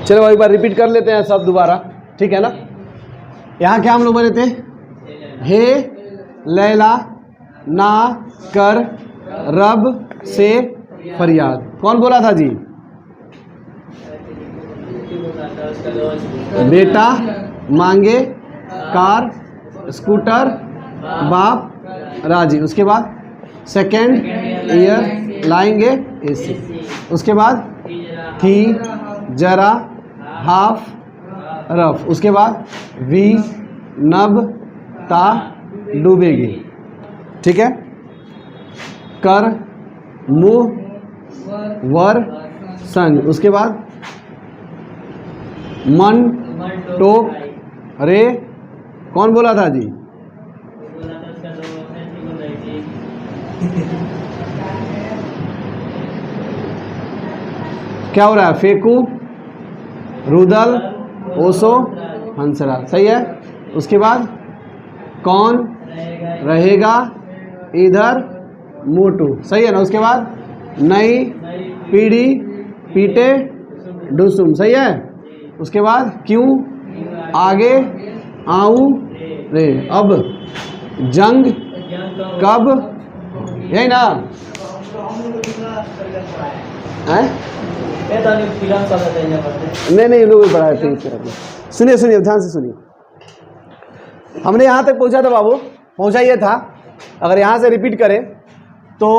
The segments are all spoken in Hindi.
चलो एक बार रिपीट कर लेते हैं सब दोबारा, ठीक है ना। यहाँ क्या हम लोग बने थे, हे लैला ना कर रब से फरियाद, कौन बोला था जी? बेटा मांगे कार स्कूटर बाप राजी। उसके बाद सेकेंड ईयर लाएंगे एसी। उसके बाद थी जरा हाफ रफ। उसके बाद वी नब ता डूबेगी, ठीक है। कर मुँह वर संग। उसके बाद मन टोक रे, कौन बोला था जी? क्या हो रहा है? फेकू रुदल ओसो हंसरा, सही है। उसके बाद कौन रहेगा इधर मोटू, सही है ना। उसके बाद नई पीढ़ी पीटे डुसुम, सही है। उसके बाद क्यों आगे आऊं रे, अब जंग कब, यही ना है? नहीं लोग पढ़ाए थे इस तरह के। सुनिए ध्यान से सुनिए। हमने यहाँ तक पहुँचा था बाबू, पहुँचा ये था। अगर यहाँ से रिपीट करें तो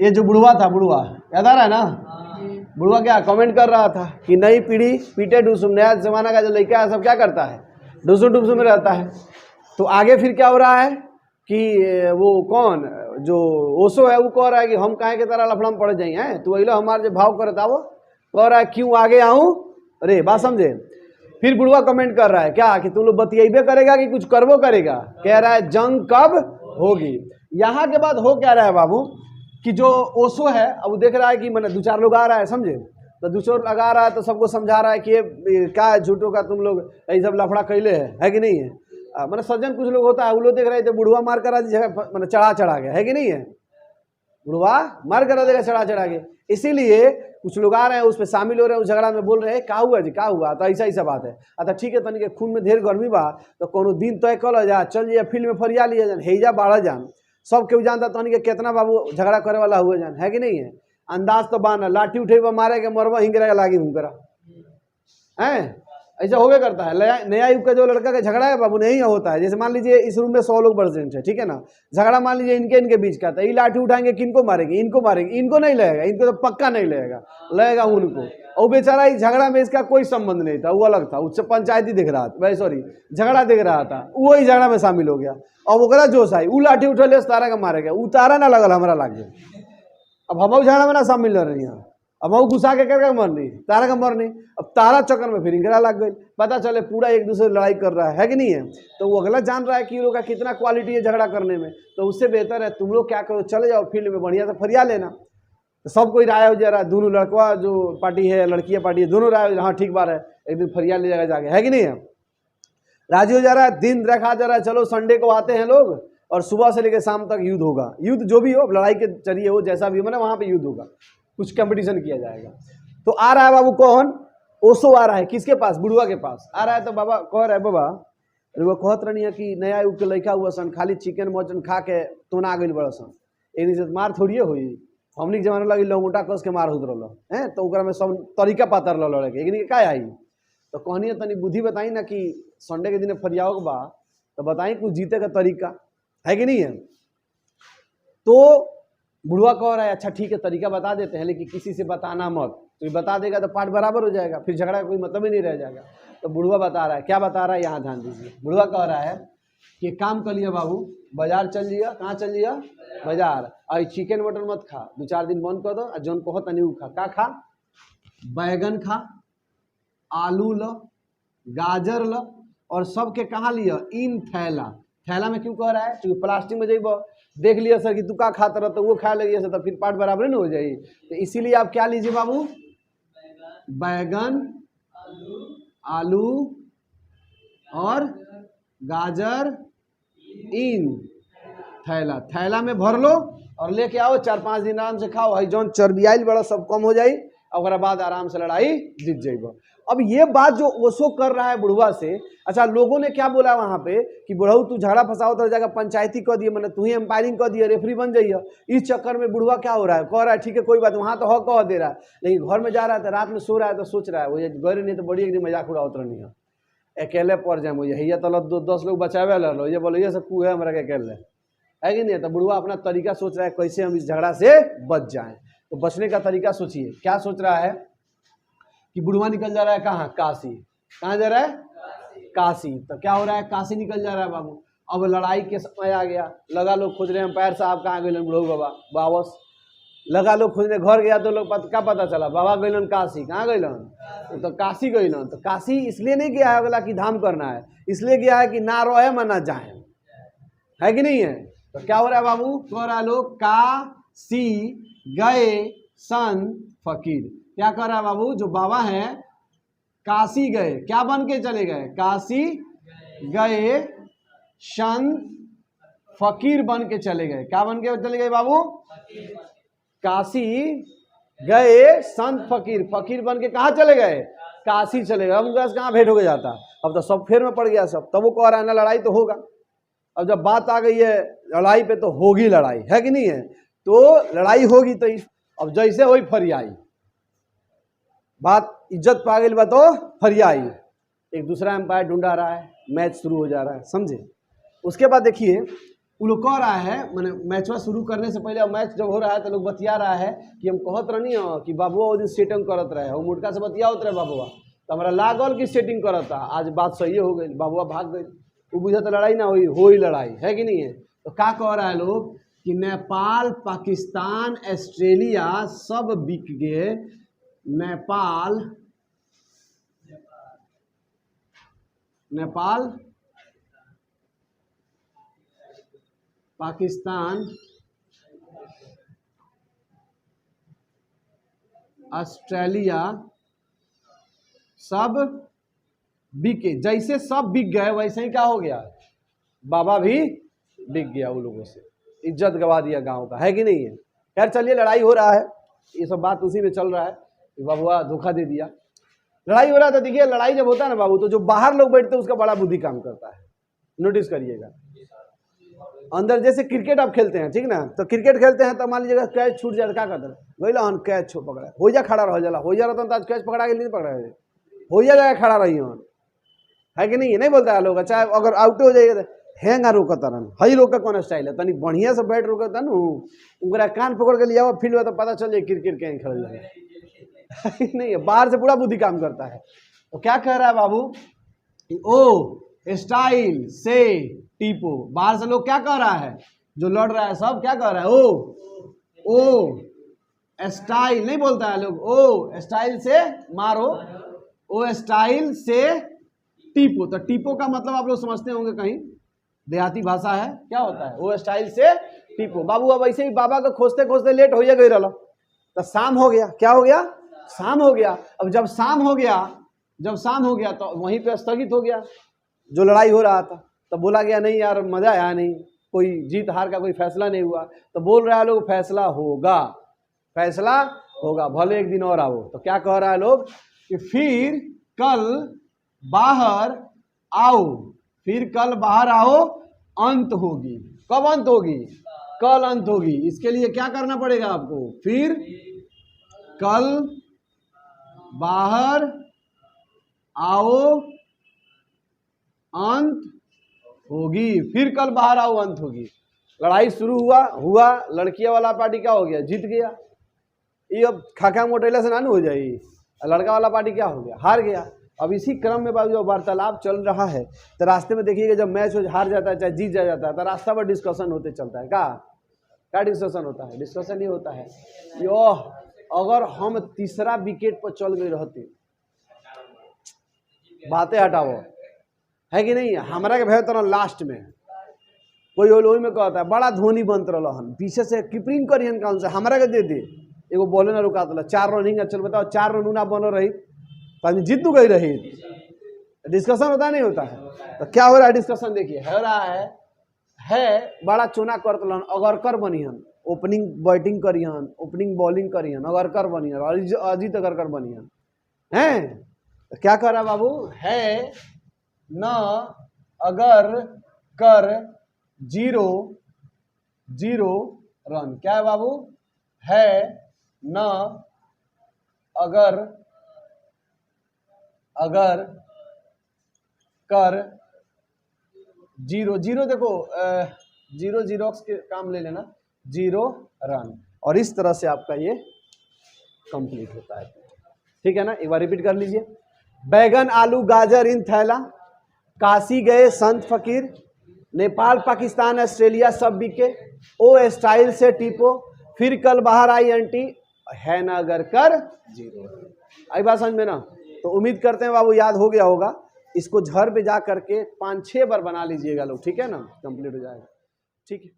ये जो बुढ़वा था, बुढ़वा याद आ रहा है ना? बुढ़वा क्या कमेंट कर रहा था कि नई पीढ़ी पीटे डुसुम, नया जमाना का जो लड़का है सब क्या करता है, डुसुम डुसुम में रहता है। तो आगे फिर क्या हो रहा है कि वो कौन जो ओसो है वो कह रहा है कि हम काहे के तरह लफड़ा में पड़ जाए हैं, तो वही लो हमारे जो भाव करता वो कह रहा है क्यों आगे आऊँ अरे, बात समझे। फिर बुढ़वा कमेंट कर रहा है क्या कि तुम लोग बतियाबे करेगा कि कुछ करबो करेगा, कह रहा है जंग कब होगी। यहाँ के बाद हो क्या रहा है बाबू कि जो ओसो है अब वो देख रहा है कि मैंने दो चार लोग आ रहा है, समझे, तो दूसरों लगा रहा है तो सबको समझा रहा है कि ये क्या है झूठों का तुम लोग यही सब लफड़ा कैले है कि नहीं है। मैंने सज्जन कुछ लोग होता है वो लोग देख रहे थे बुढ़वा मार कर आज जगह मैंने चढ़ा गया है कि नहीं है, बुढ़वा मार कर देगा चढ़ा के। इसीलिए कुछ लोग आ रहे हैं उस पर शामिल हो रहे हैं, उस झगड़ा में बोल रहे हैं क्या हुआ जी, क्या हुआ, तो ऐसा बात है। अच्छा ठीक है, तनिक खून में ढेर गर्मी बा तो कोनो दिन तय कर जा, चल जाइए फील्ड में फरिया लिया जान, हेजा बाढ़ जान, सब केहू जानता तनिक कितना बाबू झगड़ा करे वाला हुए जान, है कि नहीं है। अंदाज तो बाना लाठी उठे मारे के मरवा हिंगरा लागी हुकरा है, ऐसा होवे करता है। नया युग का जो लड़का का झगड़ा है बाबू नहीं होता है। जैसे मान लीजिए इस रूम में 100 लोग प्रेजेंट है, ठीक है ना, झगड़ा मान लीजिए इनके बीच का, तो ये लाठी उठाएंगे किनको मारेंगे, इनको नहीं लगेगा, इनको तो पक्का नहीं लगेगा उनको। और बेचारा इस झगड़ा में इसका कोई संबंध नहीं था, वो अलग था, उससे पंचायती दिख रहा था, सॉरी झगड़ा दिख रहा था, वो ही झगड़ा में शामिल हो गया। और ओकरा जोश आई, वो लाठी उठे तारा का मारे गया, उतारा ना लगल हमारा लाग गया। अब हम झगड़ा में ना शामिल रही हैं, अब वो गुस्सा के करके मरनी, तारा का मरनी, अब तारा चक्कर में फिर इंगरा लग गई, पता चले पूरा एक दूसरे लड़ाई कर रहा है कि नहीं है। तो वो अगला जान रहा है कि ये लोग का कितना क्वालिटी है झगड़ा करने में, तो उससे बेहतर है तुम लोग क्या करो, चले जाओ फील्ड में बढ़िया से फरिया लेना। तो सब कोई राय हो जा रहा है, दोनों लड़का जो पार्टी है लड़कियाँ पार्टी है दोनों राय, हाँ ठीक बात है, एक दिन फरिया ले जाएगा जाके, है कि नहीं है। राजी हो जा रहा है, दिन रखा जा रहा है, चलो संडे को आते हैं लोग और सुबह से लेकर शाम तक युद्ध होगा, युद्ध जो भी हो लड़ाई के जरिए हो जैसा भी हो, मैंने वहाँ पे युद्ध होगा, कुछ कंपटीशन किया जाएगा। तो आ रहा है बाबू कौन, ओसो आ रहा है, किसके पास, बुढ़वा के पास आ रहा है। तो बाबा कह रहा है बाबा वो कहत रही है कि नया युग के लड़का हुआ सन खाली चिकन मटन खा के तोना गई बड़ा सन, एनी से मार थोड़िए हुई, हमनी के जमाना लगी लंगोटा कस के मार होत रहा है, तो ओकरा में सब तरीका पाता रहा लड़े के, लेकिन क्या आई तो कहनी तनी बुद्धि बताई ना कि संडे के दिन फरियाओ के बा तो बताई कुछ जीते का तरीका है कि नहीं है। तो बुढ़वा कह रहा है अच्छा ठीक है तरीका बता देते हैं, लेकिन किसी से बताना मत, तो ये बता देगा तो पाठ बराबर हो जाएगा, फिर झगड़ा का कोई मतलब ही नहीं रह जाएगा। तो बुढ़वा बता रहा है, क्या बता रहा है यहाँ ध्यान दीजिए। बुढ़वा कह रहा है कि काम कर लिया बाबू, बाजार चल लिया, कहाँ चल लिया, बाजार, और चिकन मटन मत खा, 2-4 दिन बंद कर दो, और जौन कहो तनी उ खा, का खा, बैगन खा, आलू ल, गाजर ल, और सबके कहाँ लिया, इन थैला। थैला में क्यों कह रहा है, क्योंकि प्लास्टिक में जब देख लिया सर कि तू का खाता रहा तो वो खा लगी सर, तो फिर पाठ बराबर नहीं हो जाएगी, तो इसीलिए आप क्या लीजिए बाबू, बैगन, आलू और गाजर, इन थैला, थैला में भर लो और लेके आओ, 4-5 दिन आराम से खाओ, जौन चर्बी आइल बड़ा सब कम हो जाए, और बाद आराम से लड़ाई जीत जाइब। अब ये बात जो ओशो कर रहा है बुढ़वा से, अच्छा लोगों ने क्या बोला वहां पे कि बुढ़ऊ तू झगड़ा फसाओ तो जाकर पंचायती कर दिए, मैंने तू ही एम्पायरिंग कर दिया, रेफरी बन जाइए। इस चक्कर में बुढ़वा क्या हो रहा है, कह रहा है ठीक है कोई बात, वहां तो हक कह दे रहा है, लेकिन घर में जा रहा है तो रात में सो रहा है तो सोच रहा है वो गौर नहीं तो बड़ी एक दिन मजाक उड़ावत नहीं है, अकेले पड़ जाए मुझे हैया तो 10 लोग बचावे लो, ये बोलो ये सब कू है हमारा के अकेले है कि नहीं। तो बुढ़वा अपना तरीका सोच रहा है कैसे हम इस झगड़ा से बच जाएं। तो बचने का तरीका सोचिए, क्या सोच रहा है कि बुढ़वा निकल जा रहा है कहाँ, काशी। कहाँ जा रहा है, काशी। तो क्या हो रहा है, काशी निकल जा रहा है बाबू। अब लड़ाई के समय आ गया, लगा लोग खोज रहे हैं अंपायर साहब कहाँ गए बुढ़ऊ बाबा वापस, लगा लोग खोजने, घर गया तो लोग क्या पता चला बाबा गइलन काशी। कहाँ गइलन, तो काशी गइलन। तो काशी इसलिए नहीं गया है अगला कि धाम करना है, इसलिए गया है कि ना रोए में ना जाए, है कि नहीं है। तो क्या हो रहा है बाबू, कह रहा है लोग काशी गए सन फकीर। क्या कर रहा है बाबू, जो बाबा है काशी गए, क्या बन के चले गए, काशी गए सन फकीर बन के चले गए। क्या बन के चले गए बाबू, काशी गए संत फकीर, फकीर बन के कहाँ चले गए, काशी चले गए। अब उनका कहाँ भेंट हो गया जाता, अब तो सब फेर में पड़ गया सब। तब वो कह रहा है ना लड़ाई तो होगा। अब जब बात आ गई है लड़ाई पे तो होगी लड़ाई, है कि नहीं है। तो लड़ाई होगी तो अब जैसे वही फरियाई बात, इज्जत पा गई बा तो फरियाई, एक दूसरा एम्पायर ढूंढा रहा है, मैच शुरू हो जा रहा है, समझे। उसके बाद देखिए वो लोग कह रहा है, मैंने मैचवा शुरू करने से पहले, मैच जब हो रहा है तो लोग बतिया रहा है कि हम कहत रहनी हो कि बाबुआ वो दिन सेटिंग करत रहे, हम मुटका से बतिया उतरे बाबुआ, तो हमारा लागल की सेटिंग करता, आज बात सही हो गई, बाबुआ भाग गई। वो बुझा तो लड़ाई ना हुई, हो ही लड़ाई, है कि नहीं है। तो क्या कह रहा है लोग कि नेपाल पाकिस्तान ऑस्ट्रेलिया सब बिक गए, नेपाल पाकिस्तान ऑस्ट्रेलिया सब बिके। जैसे सब बिक गए वैसे ही क्या हो गया, बाबा भी बिक गया, वो लोगों से इज्जत गवा दिया गांव का, है कि नहीं है। खैर चलिए लड़ाई हो रहा है, ये सब बात उसी में चल रहा है, बाबुआ धोखा दे दिया, लड़ाई हो रहा था। देखिए लड़ाई जब होता है ना बाबू, तो जो बाहर लोग बैठते हैं उसका बड़ा बुद्धि काम करता है, नोटिस करिएगा। अंदर जैसे क्रिकेट आप खेलते हैं, ठीक ना, तो क्रिकेट खेलते हैं तो मान लीजिएगा कैच छूट जाए तो क्या करते हैं, वही हन कैच पकड़ा हो जा, खड़ा रह जाला, हो जा रहा था आज कैच पकड़ा के नहीं पकड़ा है, हो जा खड़ा रही हन, है कि नहीं है। नहीं बोलता है लोग, चाहे अगर आउट हो जाइए तो हैंगा रोकता रन, हई लोग का कौन स्टाइल है, तनी बढ़िया से बैट रोकता न, उनका कान पकड़ के लिया फील्ड में तो पता चल जाए क्रिकेट कहीं खेल जाए नहीं है, बाहर से पूरा बुद्धि काम करता है। तो क्या कह रहा है बाबू, ओ स्टाइल से टीपो, बाहर से लोग क्या कह रहा है, जो लड़ रहा है सब क्या कह रहा है, ओ स्टाइल नहीं बोलता है लोग, ओ स्टाइल से मारो, ओ स्टाइल से टीपो। तो टीपो का मतलब आप लोग समझते होंगे, कहीं देहाती भाषा है, क्या होता है, वो स्टाइल से टीपो। बाबू अब ऐसे ही बाबा को खोजते खोजते लेट हो गई रहा, तो शाम हो गया, क्या हो गया, शाम हो गया। अब जब शाम हो गया तो वहीं पे स्थगित हो गया जो लड़ाई हो रहा था। तब बोला गया नहीं यार मजा आया नहीं, कोई जीत हार का कोई फैसला नहीं हुआ। तो बोल रहा है लोग फैसला होगा, भले एक दिन और आओ। तो क्या कह रहा है लोग कि फिर कल बाहर आओ, अंत होगी। कब अंत होगी, कल अंत होगी। इसके लिए क्या करना पड़ेगा आपको, फिर कल बाहर आओ अंत होगी, फिर कल बाहर आओ अंत होगी। लड़ाई शुरू हुआ, लड़किया वाला पार्टी क्या हो गया, जीत गया। ये अब खाका मोटेला से ना हो जाएगी, लड़का वाला पार्टी क्या हो गया, हार गया। अब इसी क्रम में बाबू जो वार्तालाप चल रहा है, तो रास्ते में देखिएगा जब मैच हार जाता है चाहे जीत जाता है, तो रास्ता पर डिस्कशन होते चलता है। क्या डिस्कशन होता है, डिस्कशन ये होता है यो अगर हम तीसरा विकेट पर चल गए रहते, बातें हटाओ, है कि नहीं, हमारा के भय तो लास्ट में कोई ओलोई में कहता है बड़ा धोनी बनत रहन, पीछे से कीपिंग करियन कौन से हमारा के दे दे, एगो बॉले ना रुका था, 4 रन चल बताओ, 4 रन ना बनो रही तो आदमी जीत गई रही। डिस्कशन होता नहीं होता है। तो क्या हो रहा है डिस्कशन, देखिए हो रहा है बड़ा चुना करत रहन, अगर कर बनिहन ओपनिंग बैटिंग करियन, ओपनिंग बॉलिंग करियन, अगरकर बनियन, अजीत अगरकर बनियन हैं। तो क्या कर रहा बाबू, है न अगर कर 0 रन। क्या है बाबू, है न अगर कर 0 देखो 0 जीरोक्स के काम ले लेना, 0 रन, और इस तरह से आपका ये कंप्लीट होता है। ठीक है ना, एक बार रिपीट कर लीजिए। बैगन आलू गाजर इन थैला, काशी गए संत फकीर, नेपाल पाकिस्तान ऑस्ट्रेलिया सब बिके, ओ स्टाइल से टीपो, फिर कल बाहर आई आंटी, है ना अगर कर 0। आई बात समझ में ना। तो उम्मीद करते हैं बाबू याद हो गया होगा। इसको घर पे जा करके 5-6 बार बना लीजिएगा लोग, ठीक है ना, कंप्लीट हो जाएगा। ठीक है।